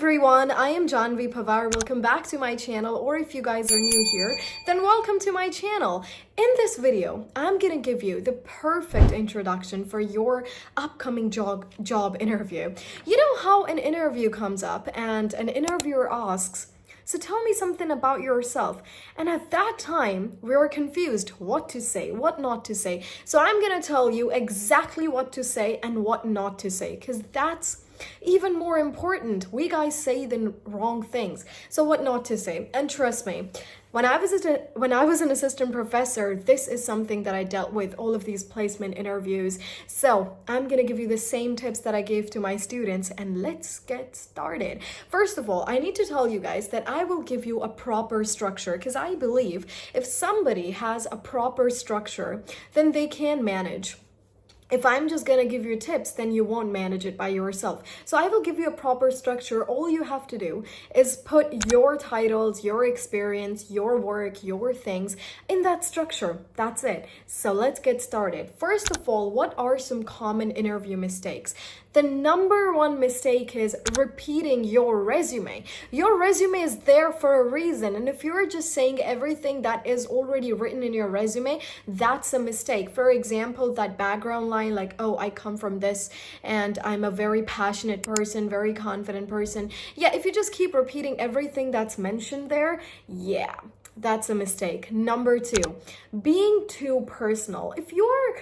everyone, I am Janvi Pavar. Welcome back to my channel, or if you guys are new here, then welcome to my channel. In this video, I'm gonna give you the perfect introduction for your upcoming job interview. You know how an interview comes up and an interviewer asks, so tell me something about yourself. And at that time, we were confused what to say, what not to say. So I'm gonna tell you exactly what to say and what not to say, because that's even more important. We guys say the wrong things. So what not to say. And trust me, when I was an assistant professor, this is something that I dealt with, all of these placement interviews. So I'm gonna give you the same tips that I gave to my students, and let's get started. First of all, I need to tell you guys that I will give you a proper structure, because I believe if somebody has a proper structure, then they can manage. If I'm just gonna give you tips, then you won't manage it by yourself. So I will give you a proper structure. All you have to do is put your titles, your experience, your work, your things in that structure. That's it. So let's get started. First of all, what are some common interview mistakes? The number one mistake is repeating your resume. Your resume is there for a reason. And if you're just saying everything that is already written in your resume, that's a mistake. For example, that background line, like, oh, I come from this and I'm a very passionate person, very confident person. Yeah, if you just keep repeating everything that's mentioned there, yeah, that's a mistake. Number two, being too personal. If you're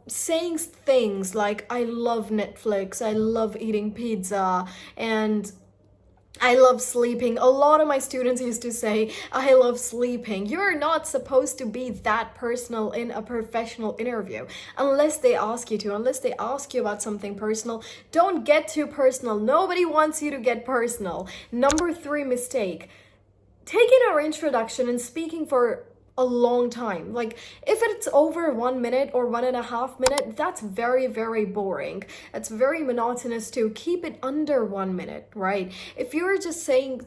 saying things like, I love Netflix, I love eating pizza, and I love sleeping. A lot of my students used to say, I love sleeping. You're not supposed to be that personal in a professional interview unless they ask you to, unless they ask you about something personal. Don't get too personal. Nobody wants you to get personal. Number three mistake, taking our introduction and speaking for a long time. Like if it's over 1 minute or 1.5 minutes, that's very, very boring. It's very monotonous too. Keep it under 1 minute, right? If you're just saying,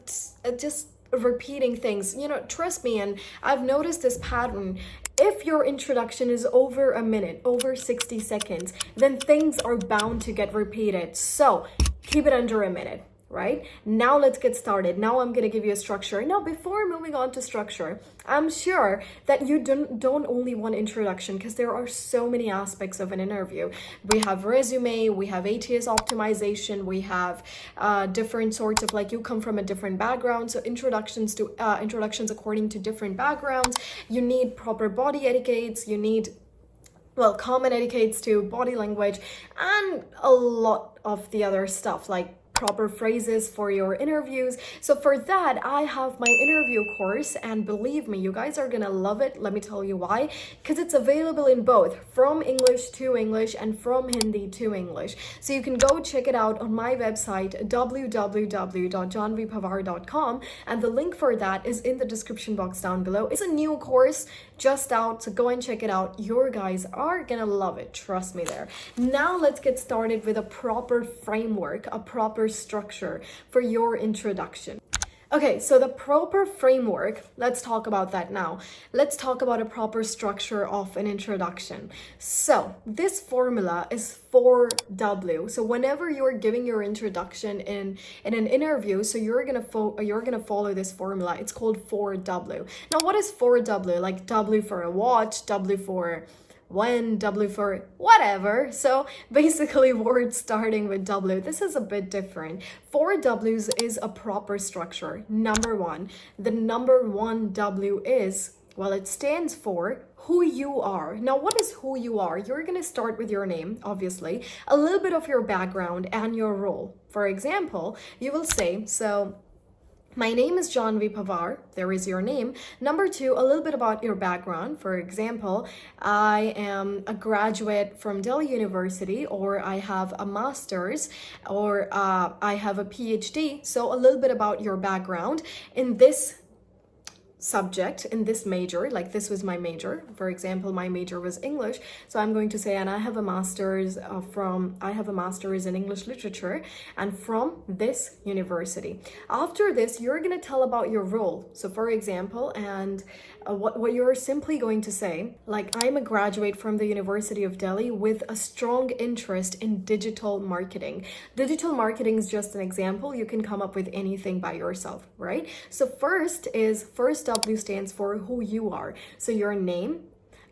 just repeating things, trust me, and I've noticed this pattern. If your introduction is over a minute, over 60 seconds, then things are bound to get repeated. So keep it under a minute. Right? Now let's get started. Now I'm gonna give you a structure. Now, before moving on to structure, I'm sure that you don't only want introduction, because there are so many aspects of an interview. We have resume, we have ATS optimization, we have different sorts of, like, you come from a different background, so introductions according to different backgrounds. You need proper body etiquettes, you need common etiquettes to body language, and a lot of the other stuff, like proper phrases for your interviews. So for that, I have my interview course, and believe me, you guys are gonna love it. Let me tell you why. Because it's available in both, from English to English and from Hindi to English. So you can go check it out on my website, www.janvipavar.com, and the link for that is in the description box down below. It's a new course just out, so go and check it out. Your guys are gonna love it, trust me there. Now let's get started with a proper framework, a proper structure for your introduction. Okay, so the proper framework, let's talk about that now. Let's talk about a proper structure of an introduction. So this formula is 4W. So whenever you're giving your introduction in an interview, so you're gonna follow this formula. It's called 4W. Now, what is 4W? Like W for a watch, W for when, W for whatever. So basically words starting with W. This is a bit different. 4Ws is a proper structure. Number one, the number one W is, well, it stands for who you are. Now, what is who you are? You're going to start with your name, obviously, a little bit of your background and your role. For example, you will say, so my name is Janvi Pavar. There is your name. Number two, a little bit about your background. For example, I am a graduate from Delhi University, or I have a master's, or I have a PhD. So a little bit about your background. In this subject in this major, like this was my major. For example, my major was English, so I'm going to say, and I have a master's in English literature and from this university. After this, you're going to tell about your role. So for example, and what you're simply going to say, like, I'm a graduate from the University of Delhi with a strong interest in digital marketing. Digital marketing is just an example. You can come up with anything by yourself, right? So first W stands for who you are. So your name,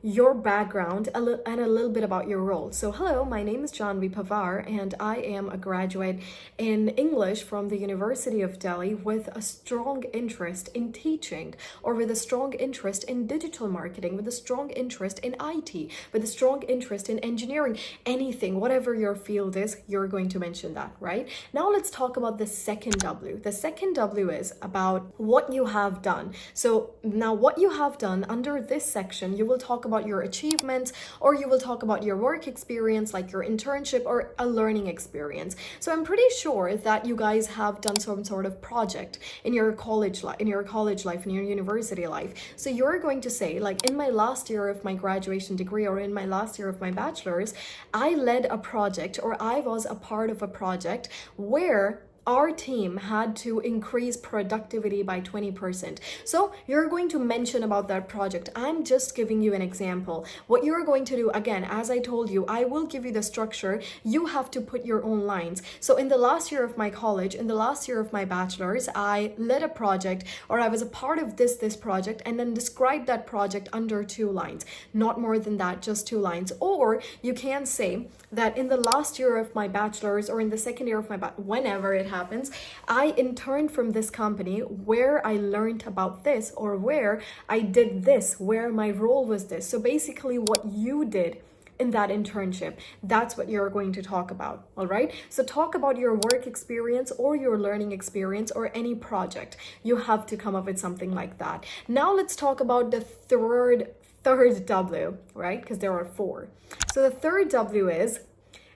your background, and a little bit about your role. So hello, my name is Janvi Pawar and I am a graduate in English from the University of Delhi with a strong interest in teaching, or with a strong interest in digital marketing, with a strong interest in IT, with a strong interest in engineering, anything, whatever your field is, you're going to mention that, right? Now let's talk about the second W. The second W is about what you have done. So now what you have done under this section, you will talk about your achievements, or you will talk about your work experience, like your internship or a learning experience. So I'm pretty sure that you guys have done some sort of project in your college life, in your university life. So you're going to say, like, in my last year of my graduation degree, or in my last year of my bachelor's, I led a project, or I was a part of a project where our team had to increase productivity by 20%. So you're going to mention about that project. I'm just giving you an example. What you're going to do, again, as I told you, I will give you the structure. You have to put your own lines. So in the last year of my college, in the last year of my bachelor's, I led a project, or I was a part of this project, and then describe that project under 2 lines. Not more than that, just 2 lines. Or you can say that in the last year of my bachelor's, or in the second year of my whenever it happens, I interned from this company where I learned about this, or where I did this, where my role was this. So basically what you did in that internship, that's what you're going to talk about. All right, so talk about your work experience or your learning experience or any project. You have to come up with something like that. Now let's talk about the third W, right? Because there are 4. So the third W is,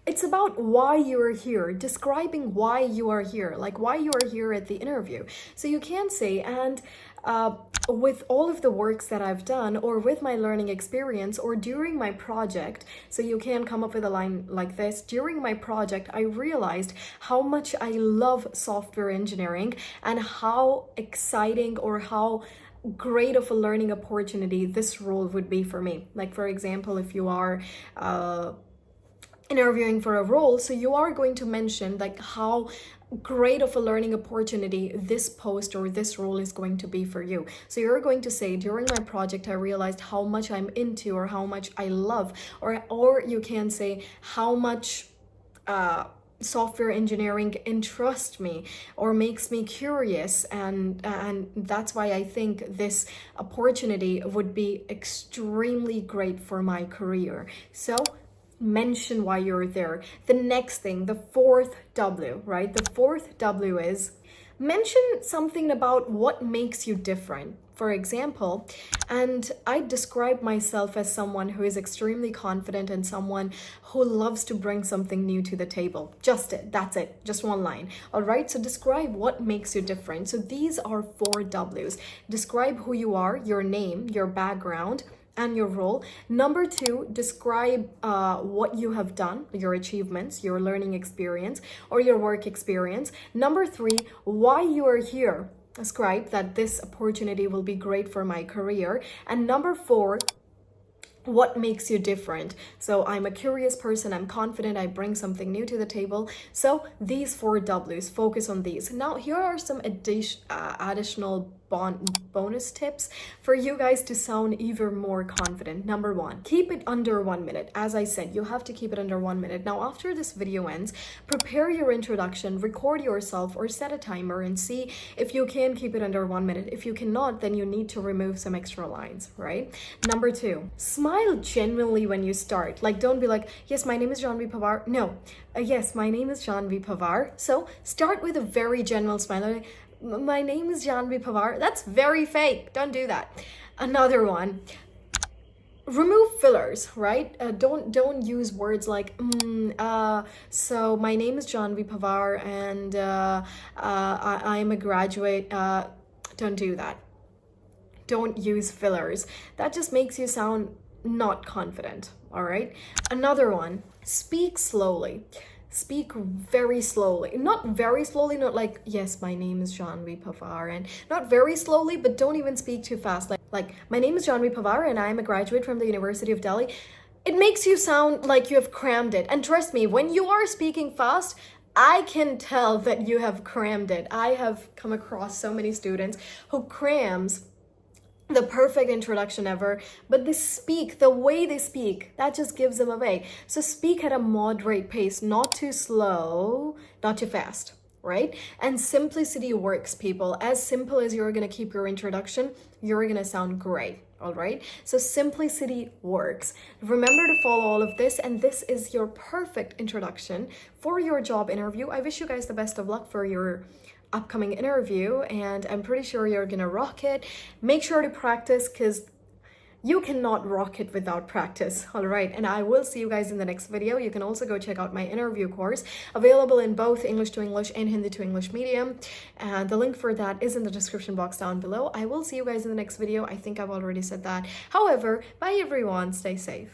it's about why you are here, describing why you are here, like why you are here at the interview. So you can say, and with all of the works that I've done, or with my learning experience, or during my project, so you can come up with a line like this: during my project, I realized how much I love software engineering and how exciting, or how great of a learning opportunity this role would be for me. Like, for example, if you are interviewing for a role, so you are going to mention like how great of a learning opportunity this post or this role is going to be for you. So you're going to say, during my project I realized how much I'm into, or how much I love, or you can say how much software engineering interests me or makes me curious, and that's why I think this opportunity would be extremely great for my career. So mention why you're there. The next thing, the 4th W, right? The 4th W is, mention something about what makes you different. For example, and I describe myself as someone who is extremely confident and someone who loves to bring something new to the table. Just it, that's it, just 1 line. All right, so describe what makes you different. So these are 4 Ws. Describe who you are, your name, your background, and your role. Number 2, describe what you have done, your achievements, your learning experience, or your work experience. Number 3, why you are here. Describe that this opportunity will be great for my career. And number 4, what makes you different. So I'm a curious person, I'm confident, I bring something new to the table. So these 4 Ws, focus on these. Now here are some additional bonus tips for you guys to sound even more confident. Number 1, keep it under 1 minute. As I said, you have to keep it under 1 minute. Now after this video ends, prepare your introduction, record yourself, or set a timer and see if you can keep it under 1 minute. If you cannot, then you need to remove some extra lines, right? Number 2, smile genuinely when you start. Like, don't be like, yes, my name is Janvi Pawar. No, yes, my name is Janvi Pawar. So start with a very genuine smile. Like, my name is Janvi Pawar. That's very fake. Don't do that. Another one, remove fillers, right? Don't use words like so my name is Janvi Pawar and I am a graduate. Don't do that. Don't use fillers. That just makes you sound not confident, all right? Another one, speak slowly. Speak very slowly. Not very slowly, not like, yes, my name is Janvi Pawar, and not very slowly, but don't even speak too fast. Like my name is Janvi Pawar and I am a graduate from the University of Delhi. It makes you sound like you have crammed it. And trust me, when you are speaking fast, I can tell that you have crammed it. I have come across so many students who crams the perfect introduction ever, but they speak, the way they speak, that just gives them away. So speak at a moderate pace, not too slow, not too fast, right? And simplicity works, people. As simple as you're gonna keep your introduction, you're gonna sound great. All right, so simplicity works. Remember to follow all of this, and this is your perfect introduction for your job interview. I wish you guys the best of luck for your upcoming interview, and I'm pretty sure you're gonna rock it. Make sure to practice, because you cannot rock it without practice. All right, and I will see you guys in the next video. You can also go check out my interview course, available in both English to English and Hindi to English medium, and the link for that is in the description box down below. I will see you guys in the next video. I think I've already said that. However, bye everyone, stay safe.